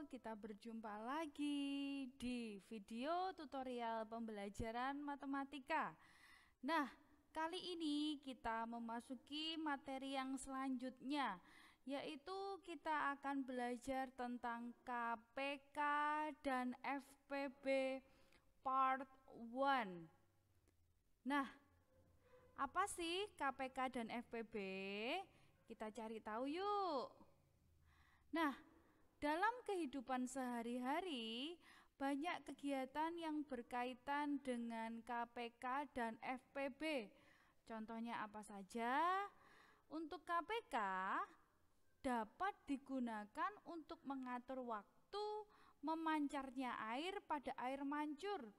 kita berjumpa lagi di video tutorial pembelajaran matematika. Nah, kali ini kita memasuki materi yang selanjutnya, yaitu kita akan belajar tentang KPK dan FPB Part 1. Nah, apa sih KPK dan FPB? Kita cari tahu yuk. Nah, dalam kehidupan sehari-hari, banyak kegiatan yang berkaitan dengan KPK dan FPB. Contohnya apa saja? Untuk KPK dapat digunakan untuk mengatur waktu memancarnya air pada air mancur.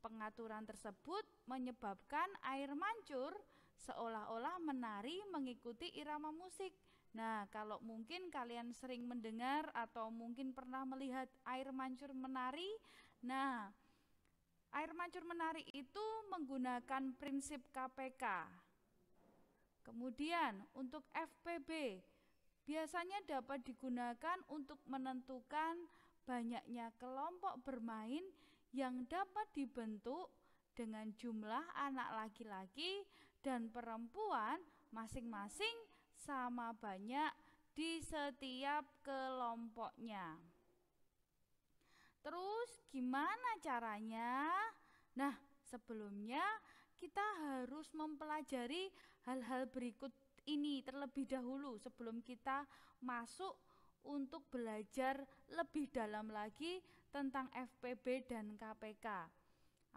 Pengaturan tersebut menyebabkan air mancur seolah-olah menari mengikuti irama musik. Nah, kalau mungkin kalian sering mendengar atau mungkin pernah melihat air mancur menari, nah, air mancur menari itu menggunakan prinsip KPK. Kemudian untuk FPB, biasanya dapat digunakan untuk menentukan banyaknya kelompok bermain yang dapat dibentuk dengan jumlah anak laki-laki dan perempuan masing-masing sama banyak di setiap kelompoknya. Terus gimana caranya? Nah, sebelumnya kita harus mempelajari hal-hal berikut ini terlebih dahulu sebelum kita masuk untuk belajar lebih dalam lagi tentang FPB dan KPK.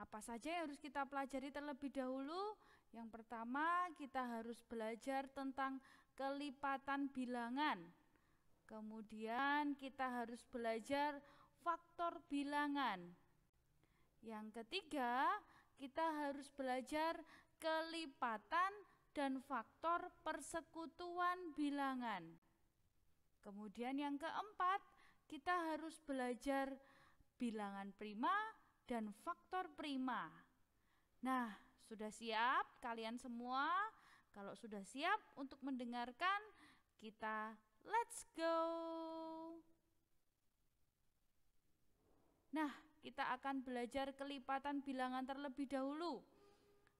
Apa saja yang harus kita pelajari terlebih dahulu? Yang pertama, kita harus belajar tentang kelipatan bilangan. Kemudian kita harus belajar faktor bilangan. Yang ketiga, kita harus belajar kelipatan dan faktor persekutuan bilangan. Kemudian yang keempat, kita harus belajar bilangan prima dan faktor prima. Nah, sudah siap kalian semua? Kalau sudah siap untuk mendengarkan, kita let's go. Nah, kita akan belajar kelipatan bilangan terlebih dahulu.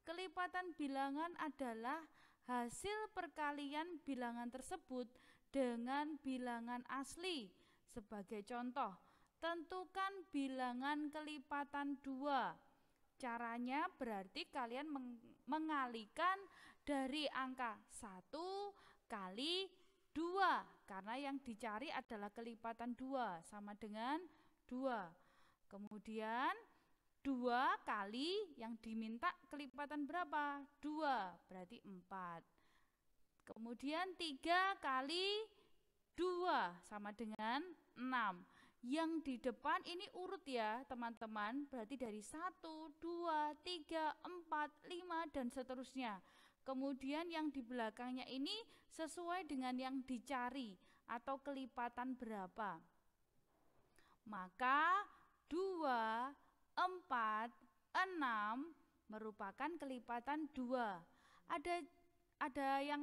Kelipatan bilangan adalah hasil perkalian bilangan tersebut dengan bilangan asli. Sebagai contoh, tentukan bilangan kelipatan 2. Caranya berarti kalian mengalikan dari angka 1 kali 2, karena yang dicari adalah kelipatan 2 sama dengan 2. Kemudian 2 kali yang diminta kelipatan berapa? 2, berarti 4. Kemudian 3 kali 2 sama dengan 6. Yang di depan ini urut ya teman-teman, berarti dari 1, 2, 3, 4, 5 dan seterusnya. Kemudian yang di belakangnya ini sesuai dengan yang dicari atau kelipatan berapa. Maka 2, 4, 6 merupakan kelipatan 2. Ada yang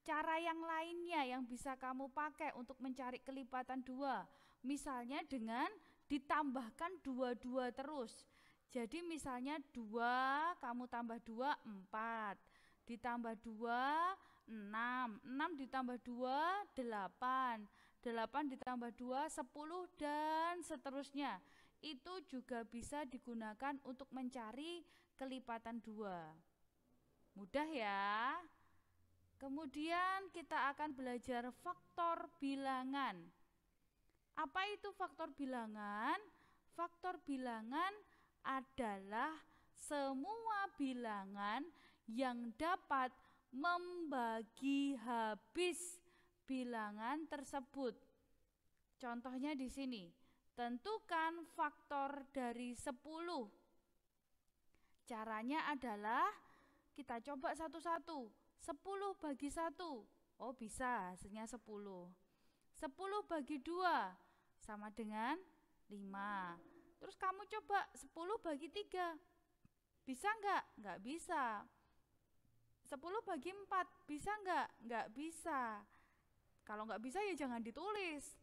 cara yang lainnya yang bisa kamu pakai untuk mencari kelipatan 2. Misalnya dengan ditambahkan 2 terus. Jadi misalnya 2 kamu tambah 2, 4. Ditambah 2, 6. 6 ditambah 2, 8. 8 ditambah 2, 10 dan seterusnya. Itu juga bisa digunakan untuk mencari kelipatan 2. Mudah ya. Kemudian kita akan belajar faktor bilangan. Apa itu faktor bilangan? Faktor bilangan adalah semua bilangan yang dapat membagi habis bilangan tersebut. Contohnya di sini, tentukan faktor dari 10. Caranya adalah kita coba satu-satu. 10 bagi 1. Oh, bisa, hasilnya 10. 10 bagi 2 sama dengan 5. Terus kamu coba 10 bagi 3. Bisa enggak? Enggak bisa. 10 bagi 4. Bisa enggak? Enggak bisa. Kalau enggak bisa ya jangan ditulis.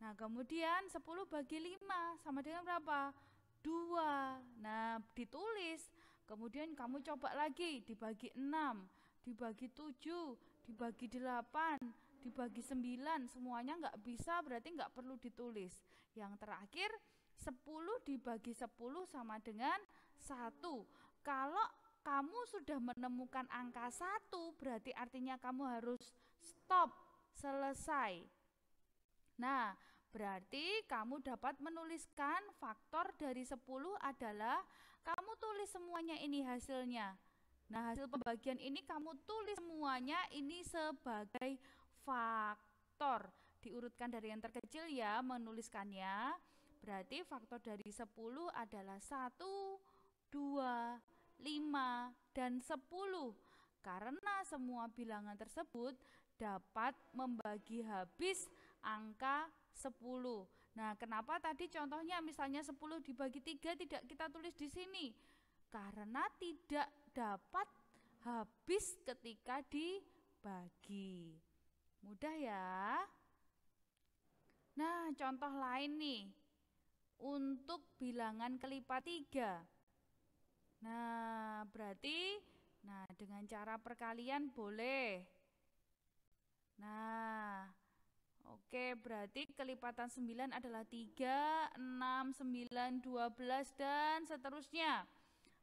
Nah, kemudian 10 bagi 5 sama dengan berapa? 2. Nah, ditulis. Kemudian kamu coba lagi, dibagi 6, dibagi 7, dibagi 8, dibagi 9. Semuanya nggak bisa, berarti nggak perlu ditulis. Yang terakhir, 10 dibagi 10 sama dengan 1. Kalau kamu sudah menemukan angka 1, berarti artinya kamu harus stop, selesai. Nah, berarti kamu dapat menuliskan faktor dari 10 adalah kamu tulis semuanya ini hasilnya. Nah, hasil pembagian ini kamu tulis semuanya ini sebagai faktor. Diurutkan dari yang terkecil ya menuliskannya. Berarti faktor dari 10 adalah 1, 2, 5, dan 10. Karena semua bilangan tersebut dapat membagi habis angka 10. Nah, kenapa tadi contohnya misalnya 10 dibagi 3 tidak kita tulis di sini? Karena tidak dapat habis ketika dibagi. Mudah ya? Nah, contoh lain nih. Untuk bilangan kelipat 3. Nah, berarti dengan cara perkalian boleh. Nah, oke, berarti kelipatan 9 adalah 3, 6, 9, 12, dan seterusnya.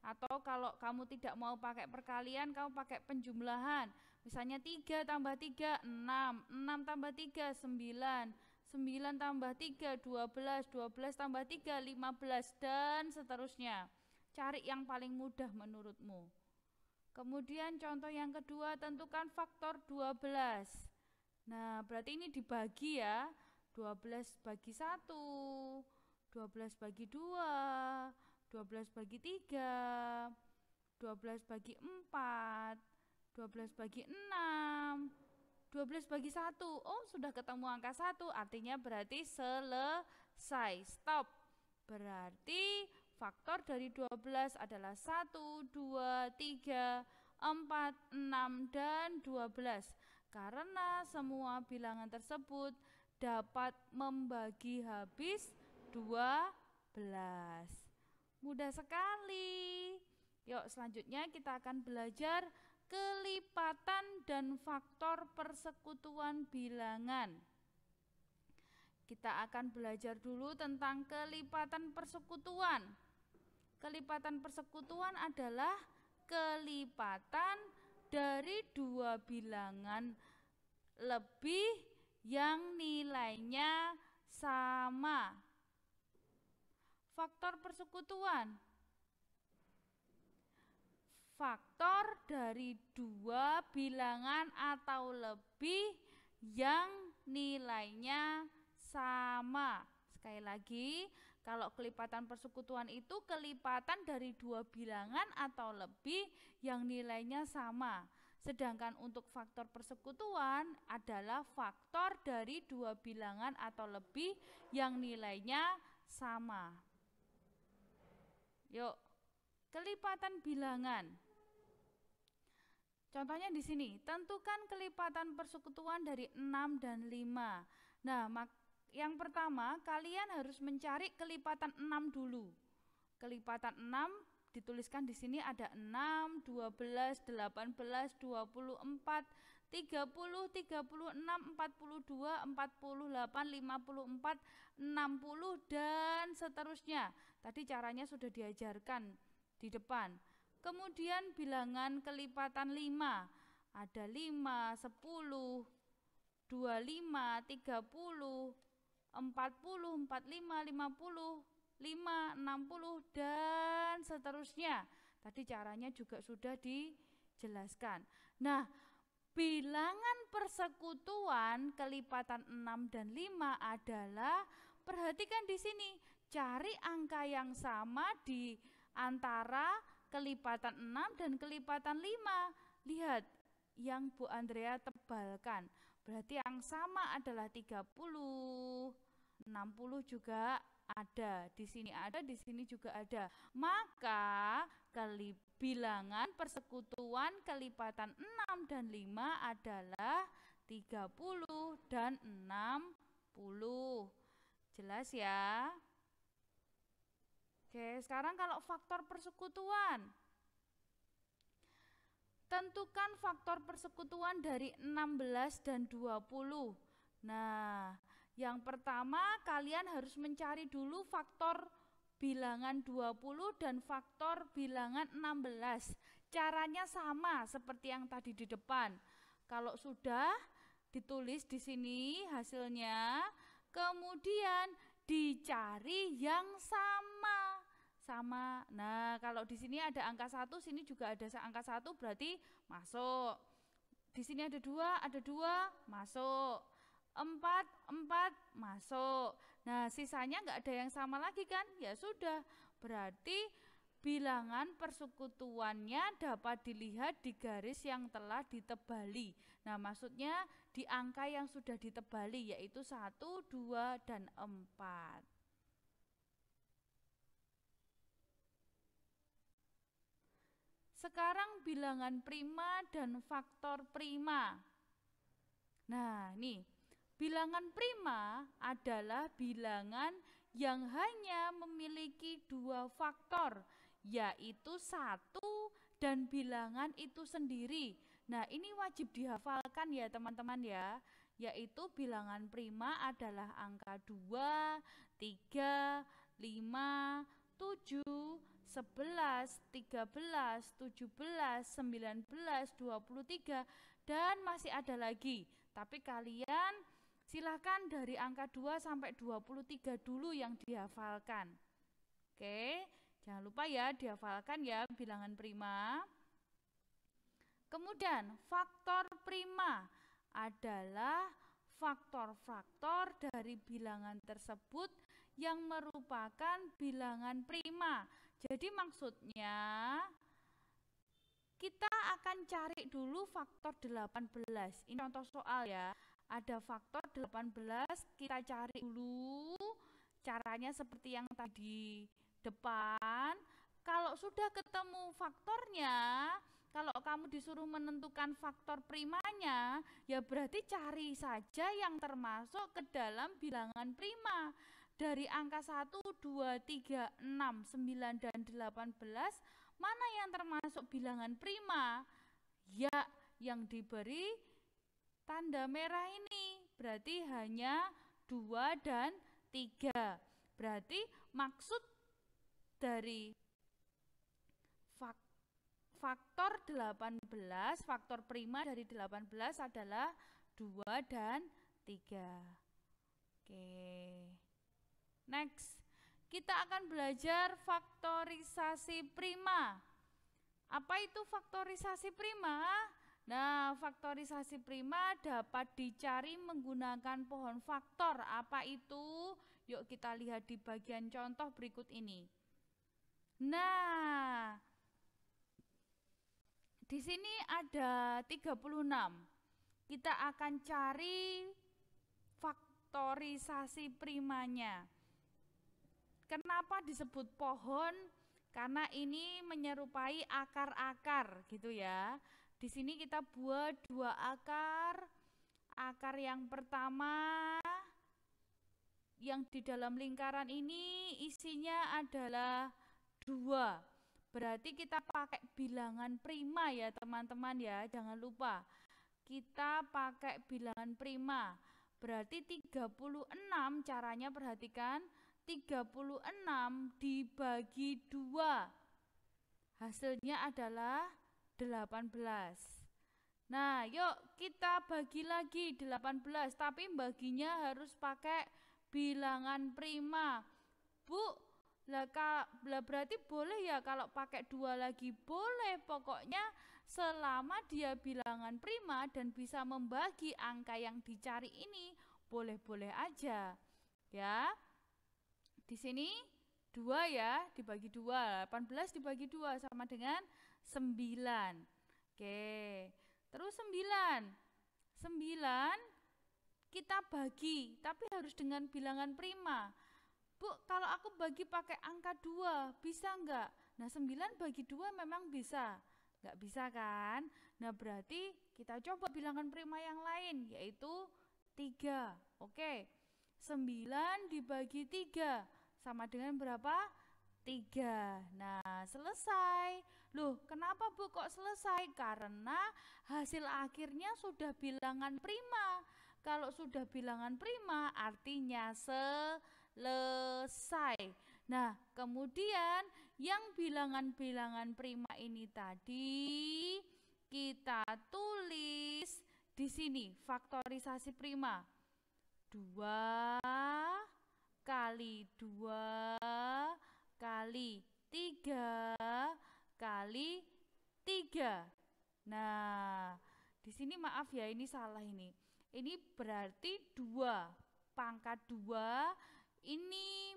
Atau kalau kamu tidak mau pakai perkalian, kamu pakai penjumlahan. Misalnya 3 tambah 3, 6, 6 tambah 3, 9, 9 tambah 3, 12, 12 tambah 3, 15, dan seterusnya. Cari yang paling mudah menurutmu. Kemudian contoh yang kedua, tentukan faktor 12. Nah, berarti ini dibagi ya. 12 bagi 1, 12 bagi 2, 12 bagi 3, 12 bagi 4, 12 bagi 6, 12 bagi 1. Oh, sudah ketemu angka 1, artinya berarti selesai. Stop. Berarti faktor dari 12 adalah 1, 2, 3, 4, 6, dan 12. Karena semua bilangan tersebut dapat membagi habis 12. Mudah sekali. Yuk, selanjutnya kita akan belajar kelipatan dan faktor persekutuan bilangan. Kita akan belajar dulu tentang kelipatan persekutuan. Kelipatan persekutuan adalah kelipatan dari dua bilangan lebih yang nilainya sama. Faktor persekutuan. Faktor dari dua bilangan atau lebih yang nilainya sama. Sekali lagi, kalau kelipatan persekutuan itu kelipatan dari dua bilangan atau lebih yang nilainya sama. Sedangkan untuk faktor persekutuan adalah faktor dari dua bilangan atau lebih yang nilainya sama. Yuk, kelipatan bilangan. Contohnya di sini, tentukan kelipatan persekutuan dari 6 dan 5. Nah, yang pertama, kalian harus mencari kelipatan 6 dulu. Kelipatan 6 dituliskan di sini ada 6, 12, 18, 24, 30, 36, 42, 48, 54, 60, dan seterusnya. Tadi caranya sudah diajarkan di depan. Kemudian bilangan kelipatan 5. Ada 5, 10, 25, 30, 40, 45, 50, 5, 60, dan seterusnya. Tadi caranya juga sudah dijelaskan. Nah, bilangan persekutuan kelipatan 6 dan 5 adalah, perhatikan di sini, cari angka yang sama di antara kelipatan 6 dan kelipatan 5. Lihat, yang Bu Andrea tebalkan. Berarti yang sama adalah 30, 60 juga ada, di sini ada, di sini juga ada. Maka bilangan persekutuan kelipatan 6 dan 5 adalah 30 dan 60. Jelas ya? Oke, sekarang kalau faktor persekutuan. Tentukan faktor persekutuan dari 16 dan 20. Nah, yang pertama kalian harus mencari dulu faktor bilangan 20 dan faktor bilangan 16. Caranya sama seperti yang tadi di depan. Kalau sudah ditulis di sini hasilnya, kemudian dicari yang sama. Nah, kalau di sini ada angka 1, sini juga ada angka 1, berarti masuk. Di sini ada 2, masuk. 4, masuk. Nah, sisanya nggak ada yang sama lagi kan? Ya sudah, berarti bilangan persekutuannya dapat dilihat di garis yang telah ditebali. Nah, maksudnya di angka yang sudah ditebali, yaitu 1, 2, dan 4. Sekarang bilangan prima dan faktor prima. Nah, nih, bilangan prima adalah bilangan yang hanya memiliki 2 faktor, yaitu 1 dan bilangan itu sendiri. Nah, ini wajib dihafalkan ya teman-teman ya, yaitu bilangan prima adalah angka 2, 3, 5, 7, 11, 13, 17, 19, 23, dan masih ada lagi. Tapi kalian silakan dari angka 2 sampai 23 dulu yang dihafalkan. Oke, jangan lupa ya dihafalkan ya bilangan prima. Kemudian faktor prima adalah faktor-faktor dari bilangan tersebut yang merupakan bilangan prima. Jadi maksudnya kita akan cari dulu faktor 18. Ini contoh soal ya. Ada faktor 18, kita cari dulu. Caranya seperti yang tadi depan. Kalau sudah ketemu faktornya, kalau kamu disuruh menentukan faktor primanya, ya berarti cari saja yang termasuk ke dalam bilangan prima. Dari angka 1, 2, 3, 6, 9, dan 18, mana yang termasuk bilangan prima? Ya, yang diberi tanda merah ini. Berarti hanya 2 dan 3. Berarti maksud dari faktor 18, faktor prima dari 18 adalah 2 dan 3. Oke. Next, kita akan belajar faktorisasi prima. Apa itu faktorisasi prima? Nah, faktorisasi prima dapat dicari menggunakan pohon faktor. Apa itu? Yuk kita lihat di bagian contoh berikut ini. Nah, di sini ada 36. Kita akan cari faktorisasi primanya. Kenapa disebut pohon? Karena ini menyerupai akar-akar gitu ya. Di sini kita buat 2 akar. Akar yang pertama yang di dalam lingkaran ini isinya adalah 2. Berarti kita pakai bilangan prima ya teman-teman ya. Jangan lupa kita pakai bilangan prima. Berarti 36, caranya perhatikan, 36 dibagi 2, hasilnya adalah 18. Nah, yuk kita bagi lagi 18, tapi baginya harus pakai bilangan prima. Bu, berarti boleh ya kalau pakai 2 lagi? Boleh, pokoknya selama dia bilangan prima dan bisa membagi angka yang dicari ini, boleh-boleh aja ya. Di sini 2 ya, dibagi 2, 18 dibagi 2 sama dengan 9. Oke, terus 9 kita bagi, tapi harus dengan bilangan prima. Bu, kalau aku bagi pakai angka 2, bisa enggak? Nah, 9 bagi 2 memang bisa. Enggak bisa kan? Nah, berarti kita coba bilangan prima yang lain, yaitu 3. Oke, 9 dibagi 3 sama dengan berapa? 3. Nah, selesai. Loh, kenapa Bu kok selesai? Karena hasil akhirnya sudah bilangan prima. Kalau sudah bilangan prima artinya selesai. Nah, kemudian yang bilangan-bilangan prima ini tadi kita tulis di sini faktorisasi prima. 2 kali 2 kali 3 kali 3. Nah, di sini maaf ya, ini salah ini. Ini berarti 2 pangkat 2 ini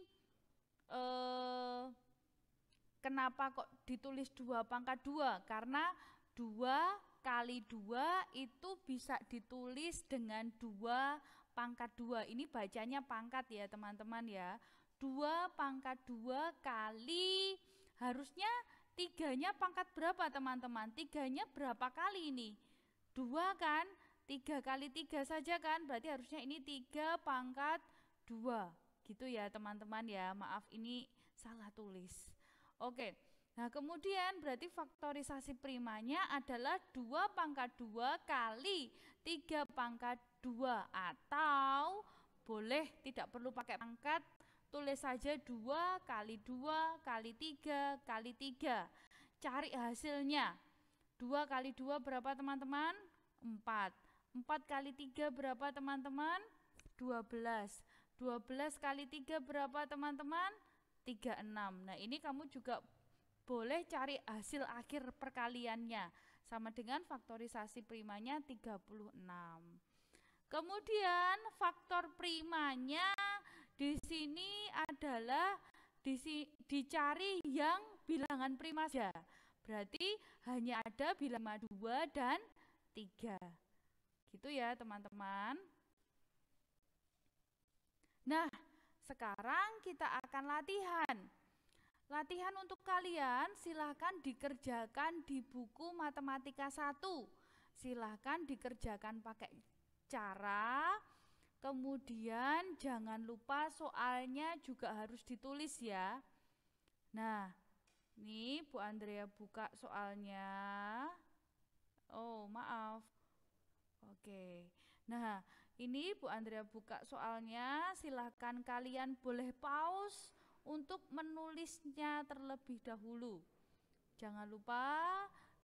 kenapa kok ditulis 2 pangkat 2? Karena 2 kali 2 itu bisa ditulis dengan 2 pangkat 2. Ini bacanya pangkat ya teman-teman ya. 2 pangkat 2 kali, harusnya 3-nya pangkat berapa teman-teman? 3-nya berapa kali ini? 2 kan? 3 kali 3 saja kan? Berarti harusnya ini 3 pangkat 2. Gitu ya teman-teman ya. Maaf ini salah tulis. Oke. Nah, kemudian berarti faktorisasi primanya adalah 2 pangkat 2 kali 3 pangkat 2, atau boleh tidak perlu pakai pangkat, tulis saja 2 kali 2 kali 3 kali 3. Cari hasilnya. 2 kali 2 berapa teman-teman? 4. 4 kali 3 berapa teman-teman? 12. 12 kali 3 berapa teman-teman? 36. Nah, ini kamu juga boleh cari hasil akhir perkaliannya. Sama dengan faktorisasi primanya 36. Kemudian faktor primanya di sini adalah dicari yang bilangan prima saja. Berarti hanya ada bilangan 2 dan 3. Gitu ya teman-teman. Nah, sekarang kita akan latihan. Latihan untuk kalian silahkan dikerjakan di buku Matematika 1. Silahkan dikerjakan pakai cara. Kemudian jangan lupa soalnya juga harus ditulis ya. Nah, ini Bu Andrea buka soalnya. Oh, maaf. Oke. Nah, ini Bu Andrea buka soalnya. Silahkan kalian boleh pause untuk menulisnya terlebih dahulu. Jangan lupa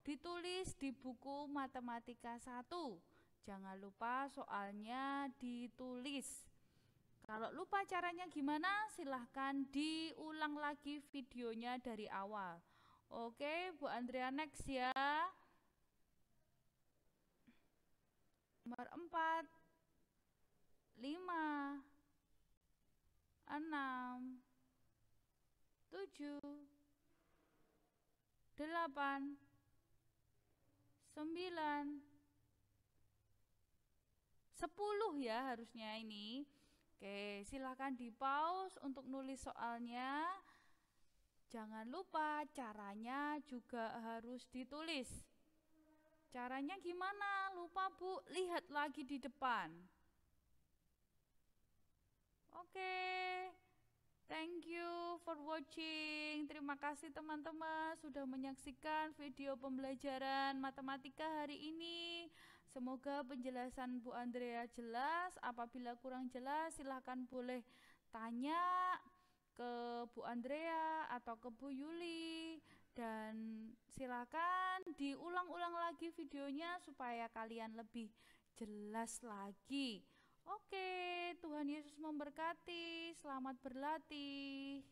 ditulis di buku Matematika 1. Jangan lupa soalnya ditulis. Kalau lupa caranya gimana, silahkan diulang lagi videonya dari awal. Oke, Bu Andrea next ya. Nomor 4, 5, 6, 7, 8, 9, 10 ya harusnya ini. Oke, silahkan di pause untuk nulis soalnya. Jangan lupa caranya juga harus ditulis. Caranya gimana? Lupa Bu, lihat lagi di depan. Oke, thank you for watching. Terima kasih teman-teman sudah menyaksikan video pembelajaran matematika hari ini. Semoga penjelasan Bu Andrea jelas. Apabila kurang jelas, silahkan boleh tanya ke Bu Andrea atau ke Bu Yuli. Dan silahkan diulang-ulang lagi videonya supaya kalian lebih jelas lagi. Oke, Tuhan Yesus memberkati. Selamat berlatih.